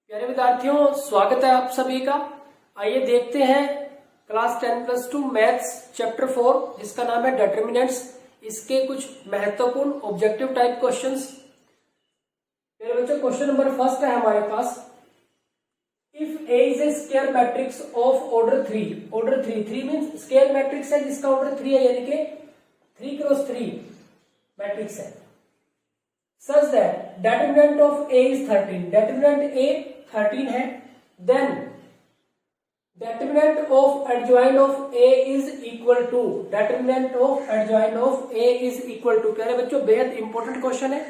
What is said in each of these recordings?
प्यारे विद्यार्थियों, स्वागत है आप सभी का। आइए देखते हैं क्लास 10+2 मैथ्स चैप्टर 4 जिसका नाम है डिटरमिनेंट्स। इसके कुछ महत्वपूर्ण ऑब्जेक्टिव टाइप क्वेश्चंस। मेरे बच्चों, क्वेश्चन नंबर फर्स्ट है हमारे पास। If A is a square matrix of order 3 means square matrix है जिसका ऑर्डर 3 है, यानी कि 3x3 मैट्रिक्स है। Such that determinant of A is 13, determinant A 13 है, then determinant of adjoint of A is equal to, determinant of adjoint of A is equal to। प्यारे बच्चों, बेहद इंपॉर्टेंट क्वेश्चन है।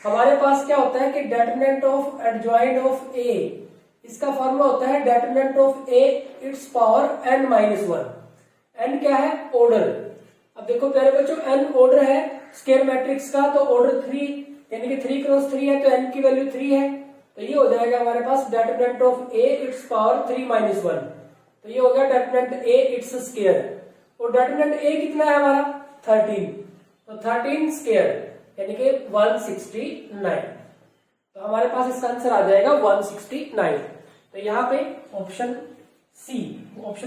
हमारे पास क्या होता है कि determinant of adjoint of A, इसका फॉर्मूला होता है determinant of A its power n-1। n क्या है? ऑर्डर। अब देखो प्यारे बच्चों, n ऑर्डर है स्क्वायर मैट्रिक्स का, तो ऑर्डर 3 यानी कि 3x3 है, तो n की वैल्यू 3 है, तो ये हो जाएगा हमारे पास determinant of a its power 3-1। तो ये हो गया डेटरमिनेंट a इट्स स्क्वायर। और डेटरमिनेंट a कितना है हमारा? 13, तो 13 स्क्वायर यानी कि 169। तो हमारे पास इसका आंसर आ जाएगा 169। तो यहाँ पे ऑप्शन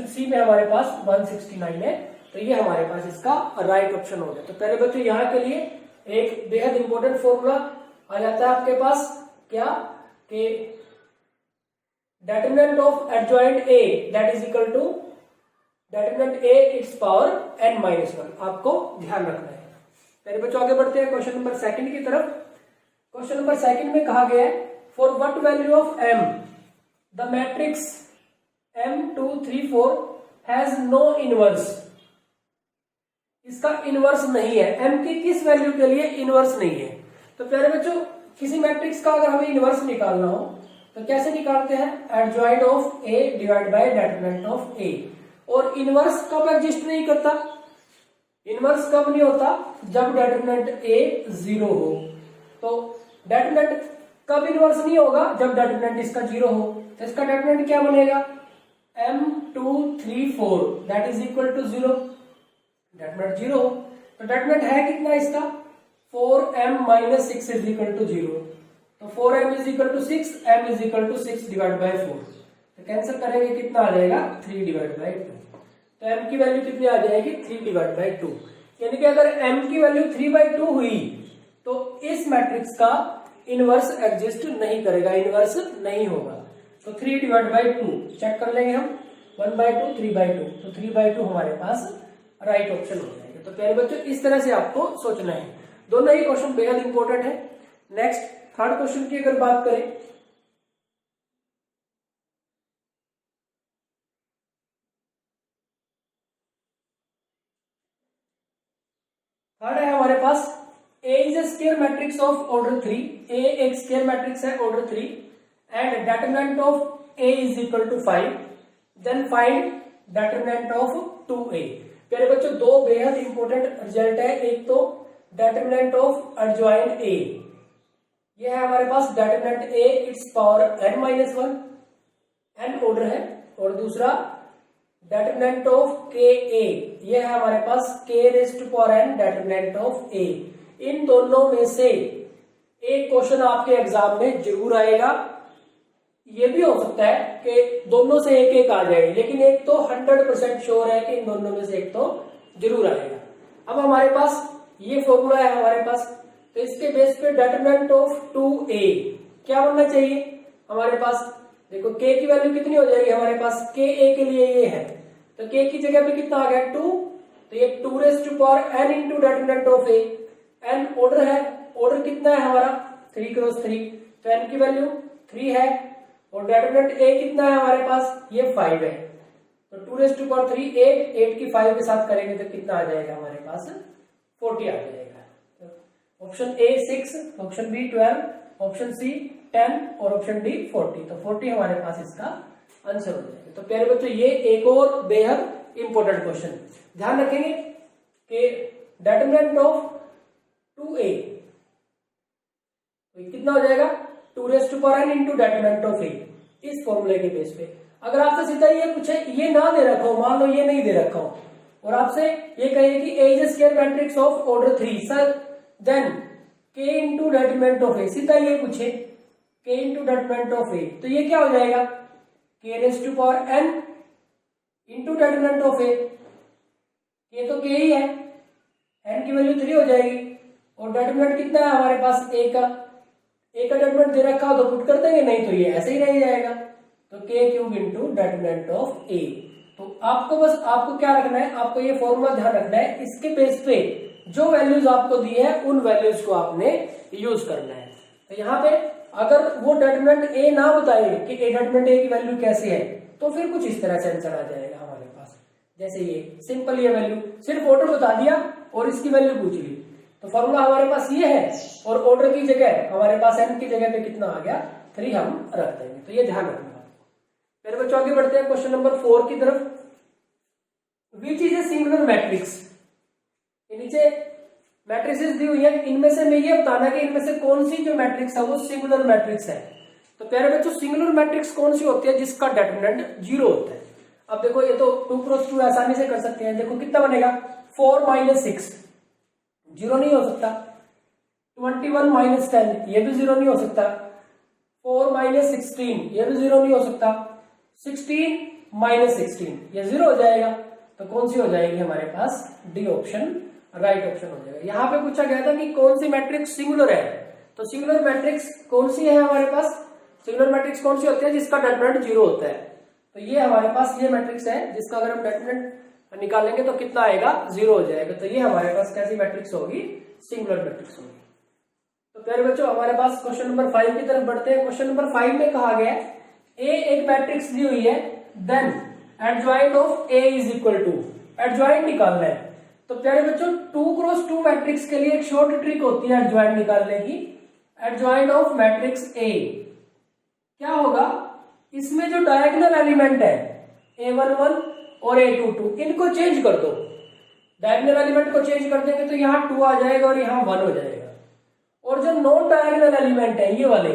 सी में हमारे पास 169 है, तो ये हमारे पास इसका राइट ऑप्शन हो गया। तो पहले बच्चों, यहाँ के लिए एक बेहद इंपॉर्टेंट फॉर्मूला आ जाता है आपके पास, क्या कि determinant of adjoint A that is equal to determinant A its power n-1। आपको ध्यान रखना है। पहले बच्चों आगे बढ़ते हैं क्वेश्चन नंबर सेकंड की तरफ। क्वेश्चन नंबर सेकंड में कहा गया है, for what value of m the matrix m2 3 4 has no inverse. इसका इनवर्स नहीं है, m की किस वैल्यू के लिए इनवर्स नहीं है? तो प्यारे बच्चों, किसी मैट्रिक्स का अगर हमें इनवर्स निकालना हो तो कैसे निकालते हैं? Adjoint of a divide by determinant of a। और इनवर्स कब एग्जिस्ट नहीं करता? इनवर्स कब नहीं होता? जब डेटरमिनेंट a 0 हो। तो डेटरमिनेंट कब इनवर्स नहीं होगा? जब डेटरमिनेंट इसका 0 हो। तो इसका डेटरमिनेंट क्या बनेगा? m2 3 4 that is equal to 0। Determinant 0 हो तो डेटरमिनेंट है कितना इसका? 4m-6 is equal to 0। तो 4m is equal to 6, m is equal to 6 divide by 4। तो कैंसिल करेंगे, कितना आ जाएगा? 3 डिवाइड बाय 2। तो m की वैल्यू कितनी आ जाएगी? 3 डिवाइड बाय 2। यानी कि अगर m की वैल्यू 3/2 हुई तो इस मैट्रिक्स का इनवर्स एग्जिस्ट नहीं करेगा, इनवर्स नहीं होगा। तो 3 डिवाइड बाय 2 चेक कर लेंगे हम, 1/2 3/2, तो 3/2 हमारे पास राइट ऑप्शन हो जाएगा। तो प्यारे बच्चों, इस तरह से आपको सोचना है। दोनों ही क्वेश्चन बेहद इंपॉर्टेंट है। नेक्स्ट थर्ड क्वेश्चन की अगर बात करें, थर्ड है हमारे पास, A is a square matrix of order 3। A एक स्क्वायर मैट्रिक्स है order 3 and determinant of A is equal to 5। Then find determinant of 2A। प्यारे बच्चों, दो बेहद इंपॉर्टेंट रिजल्ट है। एक तो डेटरमिनेंट ऑफ एडजॉइंट ए, ये है हमारे पास determinant A its power n-1, n order है। और दूसरा डेटरमिनेंट ऑफ के ए, ये है हमारे पास k raise to power n determinant of A. इन दोनों में से एक क्वेश्चन आपके एग्जाम में जरूर आएगा। ये भी हो सकता है कि दोनों से एक एक आ जाए, लेकिन एक तो 100% श्योर है कि इन दोनों में से एक तो जरूर आएगा। अब हमारे पास ये फॉर्मूला है हमारे पास, तो इसके बेस पे डेटरमिनेंट ऑफ 2a क्या बनना चाहिए हमारे पास? देखो k की वैल्यू कितनी हो जाएगी हमारे पास? k a के लिए ये है, तो k की जगह पे कितना आ गया? 2। तो ये 2 raise to power n into determinant of a। n order है, ऑर्डर कितना है हमारा? 3x3, तो n की वैल्यू 3 है। और डेटरमिनेंट a कितना है हमारे पास? ये 5 है। तो 2 रेज़ टू पावर 3 8 की 5 के साथ करेंगे तो कितना आ जाएगा हमारे पास? 40 आ जाएगा। Option A 6, option B 12, option C 10 और ऑप्शन डी 40। तो 40 हमारे पास इसका आंसर हो जाएगा। तो प्यारे बच्चों, ये एक और बेहद इंपॉर्टेंट क्वेश्चन ध्यान रखेंगे कि डेटरमिनेंट ऑफ 2a तो कितना हो जाएगा? 2 raise to power n into determinant of a। इस फॉर्मूले के बेस पे अगर आपसे सीधा ये पूछे, ये ना दे रखा हो, मान लो ये नहीं दे रखा हो, और आपसे ये कहे कि A is a square matrix of order 3 sir, then K into determinant of A, सीधा ये पूछे k into determinant of a, तो ये क्या हो जाएगा k raise to power n into determinant of a, k तो k ही है, n की वैल्यू 3 हो जाएगी और डेटर्मिनेंट कितना है हमारे पास a का डेटर्मिनेंट दे रखा हो तो पुट कर देंगे, नहीं तो ये ऐसे ही रह जाएगा, तो k cube into determinant of a। तो आपको क्या रखना है, आपको ये फॉर्मूला ध्यान रखना है, इसके बेस पे जो वैल्यूज आपको दी है उन वैल्यूज को आपने यूज करना है। तो यहाँ पे अगर वो डेटर्मिनेंट a ना बताए कि डेटर्मिनेंट a की वैल्यू कैसे है, तो फिर कुछ इस तरह से आंसर आ जाएगा हमारे पास। जैसे ये सिंपल, ये वैल्यू सिर्फ ऑर्डर बता दिया और इसकी वैल्यू पूछ ली, तो फॉर्मूला हमारे पास ये है और ऑर्डर की जगह हमारे पास n की जगह पे कितना आ गया 3 हम रख देंगे, तो ये ध्यान रखना। मेरे बच्चों आगे बढ़ते हैं क्वेश्चन नंबर 4 की तरफ। Which is a singular matrix, नीचे मैट्रिसेस दी हुई है, इनमें से मैं ये बताना कि इनमें से कौन सी जो मैट्रिक्स है वो सिंगुलर मैट्रिक्स है। तो प्यारे बच्चों सिंगुलर मैट्रिक्स कौन सी होती है, जिसका डेटर्मिनेंट 0 होता है। अब देखो ये तो 2 क्रॉस 2 आसानी से कर सकते हैं, देखो कितना बनेगा 4 माइनस 6, 0 नहीं हो सकता। 21 माइनस 10, ये भी 0 नहीं हो सकता। 4 माइनस 16, ये भी 0 नहीं हो सकता। 16 माइनस 16, ये 0 हो जाएगा, तो कौन सी हो जाएगी हमारे पास, डी ऑप्शन राइट ऑप्शन हो जाएगा। यहाँ पे पूछा गया था कि कौन सी मैट्रिक्स सिंगुलर है, तो सिंगुलर मैट्रिक्स कौन सी है हमारे पास, सिंगुलर मैट्रिक्स कौन सी होती है जिसका डेटर्मिनेंट 0 होता है। तो ये हमारे पास ये मैट्रिक्स है जिसका अगर हम डेटर्मिनेंट निकालेंगे तो कितना आएगा 0 हो जाएगा, तो ये हमारे पास कैसी मैट्रिक्स होगी, सिंगुलर मैट्रिक्स होगी। तो प्यारे बच्चों हमारे पास क्वेश्चन नंबर 5 की तरफ बढ़ते हैं। क्वेश्चन नंबर 5 में कहा गया है A एक मैट्रिक्स दी हुई है, then adjoint of A is equal to, adjoint निकालना है। तो प्यारे बच्चों 2 क्रॉस 2 मैट्रिक्स के लिए एक शॉर्ट ट्रिक होती है एडजॉइंट निकालने की। एडजॉइंट ऑफ मैट्रिक्स A क्या होगा, इसमें जो डायगोनल एलिमेंट है A11 और A22 इनको चेंज कर दो, डायगोनल एलिमेंट को चेंज कर देंगे तो यहाँ 2 आ जाएगा और यहाँ 1 हो जाएगा। और जो नॉन डायगोनल एलिमेंट है ये वाले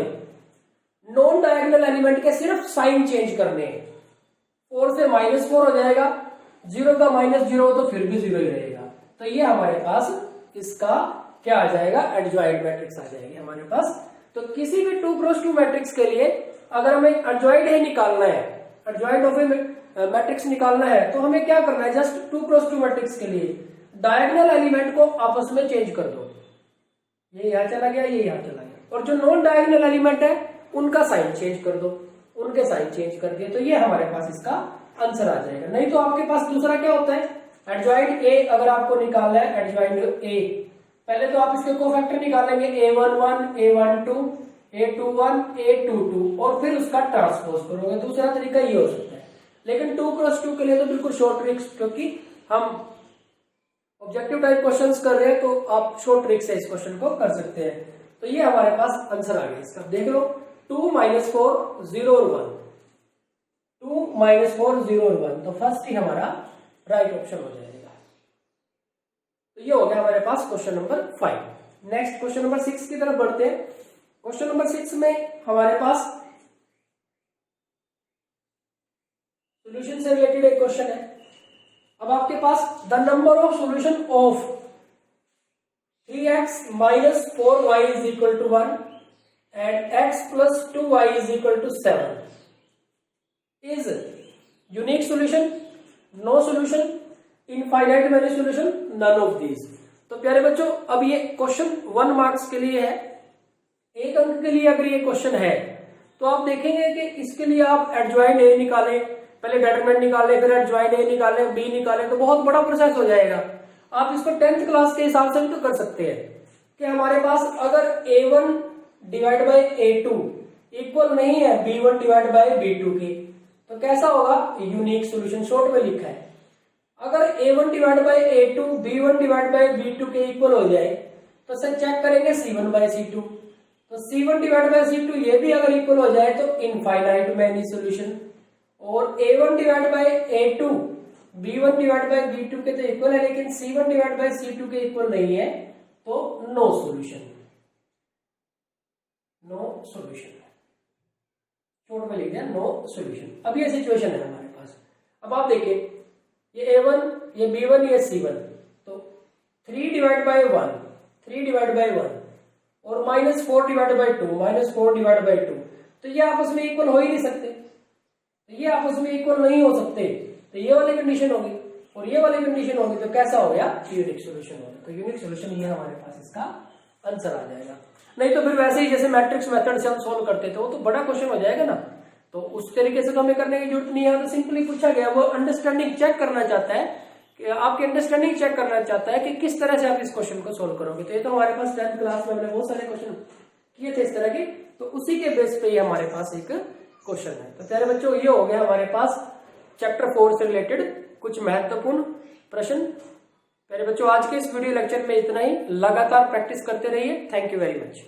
नॉन डायगोनल एलिमेंट के सिर्फ साइन चेंज करने हैं, 4 से -4 हो जाएगा, 0 का -0 हो तो फिर भी 0 ही रहेगा। तो ये हमारे पास इसका क्या आ जाएगा, एडजॉइंट मैट्रिक्स आ जाएगी हमारे पास। तो किसी भी 2 क्रॉस 2 मैट्रिक्स के लिए अगर हमें एडजॉइंट ही निकालना है, एडजॉइंट ऑफ ए मैट्रिक्स निकालना है, तो हमें क्या करना है, जस्ट 2 क्रॉस 2 मैट्रिक्स के लिए डायगोनल एलिमेंट को आपस में चेंज कर दो, ये यहाँ चला गया, ये यहाँ चला गया, और जो नॉन डायगोनल एलिमेंट है उनका साइन चेंज कर दो, उनके साइन चेंज कर दिए, तो ये हमारे पास इसका आंसर आ जाएगा। नहीं तो आपके पास दूसरा क्या होता है, एडजॉइंट ए अगर आपको निकालना है, एडजॉइंट ए पहले तो आप इसके कोफैक्टर निकालेंगे, A11, A12, A21, A22 और फिर उसका ट्रांसपोज करोगे। दूसरा तरीका ये हो सकता है, लेकिन 2 क्रॉस 2 के लिए तो बिल्कुल शॉर्ट ट्रिक्स, क्योंकि हम ऑब्जेक्टिव टाइप क्वेश्चंस कर रहे हैं तो आप शॉर्ट ट्रिक से इस क्वेश्चन को कर सकते हैं। तो ये हमारे पास आंसर आ गया इसका, देख लो 2 - 4 0 और 1, 2 - 4 0 और 1, तो फर्स्ट ही हमारा राइट ऑप्शन हो जाएगा। तो ये हो गया हमारे पास question number 5। Next question number 6 की तरफ बढ़ते हैं। क्वेश्चन नंबर 6 में हमारे पास सॉल्यूशन से रिलेटेड एक क्वेश्चन है। अब आपके पास the number of solution of 3x - 4y = 1 and x + 2y = 7 is unique solution, no solution, infinite many solution, none of these. तो प्यारे बच्चों अब ये क्वेश्चन 1 मार्क्स के लिए है, 1 अंक के लिए अगर ये क्वेश्चन है तो आप देखेंगे कि इसके लिए आप एडजॉइंट ए निकालें, पहले डेटरमिनेंट निकालें, फिर एडजॉइंट ए निकालें, बी निकालें, तो बहुत बड़ा प्रोसेस हो जाएगा। आप इसको 10th क्लास के हिसाब से भी तो कर सकते हैं कि हमारे पास अगर A1 / A2 इक्वल नहीं है B1 / B2 के, तो कैसा होगा, यूनिक सॉल्यूशन शॉर्ट में लिखा है। अगर A1 / A2 B1 / B2 के इक्वल हो जाए तो सर चेक करेंगे C1 / C2, तो C1 / C2 ये भी अगर इक्वल हो जाए तो इनफाइनाइट मैनी सॉल्यूशन, और A1 / A2 B1 / B2 के तो इक्वल है, लेकिन C1 / C2 के इक्वल नहीं है, तो no solution, no solution, short में लिख दिया नो सॉल्यूशन। अब ये सिचुएशन है हमारे पास। अब आप देखिए ये A1, ये B1, ये C1, तो 3 / 1, 3 / 1 और -4 डिवाइड बाई 2, -4 डिवाइड बाई 2, तो ये आपस में इक्वल हो ही नहीं सकते, तो ये आपस में इक्वल नहीं हो सकते, तो ये वाली कंडीशन होगी और ये वाली कंडीशन होगी, तो कैसा हो गया, यूनिक सोल्यूशन होगा। तो यूनिक सोल्यूशन ये हमारे पास इसका आंसर आ जाएगा। नहीं तो फिर वैसे ही जैसे मैट्रिक्स मेथड से हम सोल्व करते थे वो तो बड़ा क्वेश्चन हो जाएगा ना, तो उस तरीके से तो हमें करने की जरूरत नहीं है। तो सिंपली पूछा गया, वो अंडरस्टैंडिंग चेक करना चाहता है कि आपकी अंडरस्टैंडिंग चेक करना चाहता है कि किस तरह से आप इस क्वेश्चन को सोल्व करोगे। तो ये तो हमारे पास 10th क्लास में हमने बहुत सारे क्वेश्चन किए थे इस तरह के, तो उसी के बेस पे ये हमारे पास एक क्वेश्चन है। तो प्यारे बच्चों, ये हो गया हमारे पास चैप्टर 4 से रिलेटेड कुछ महत्वपूर्ण प्रश्न। प्यारे बच्चों, आज के इस वीडियो लेक्चर में इतना ही। लगातार प्रैक्टिस करते रहिए। Thank you very much.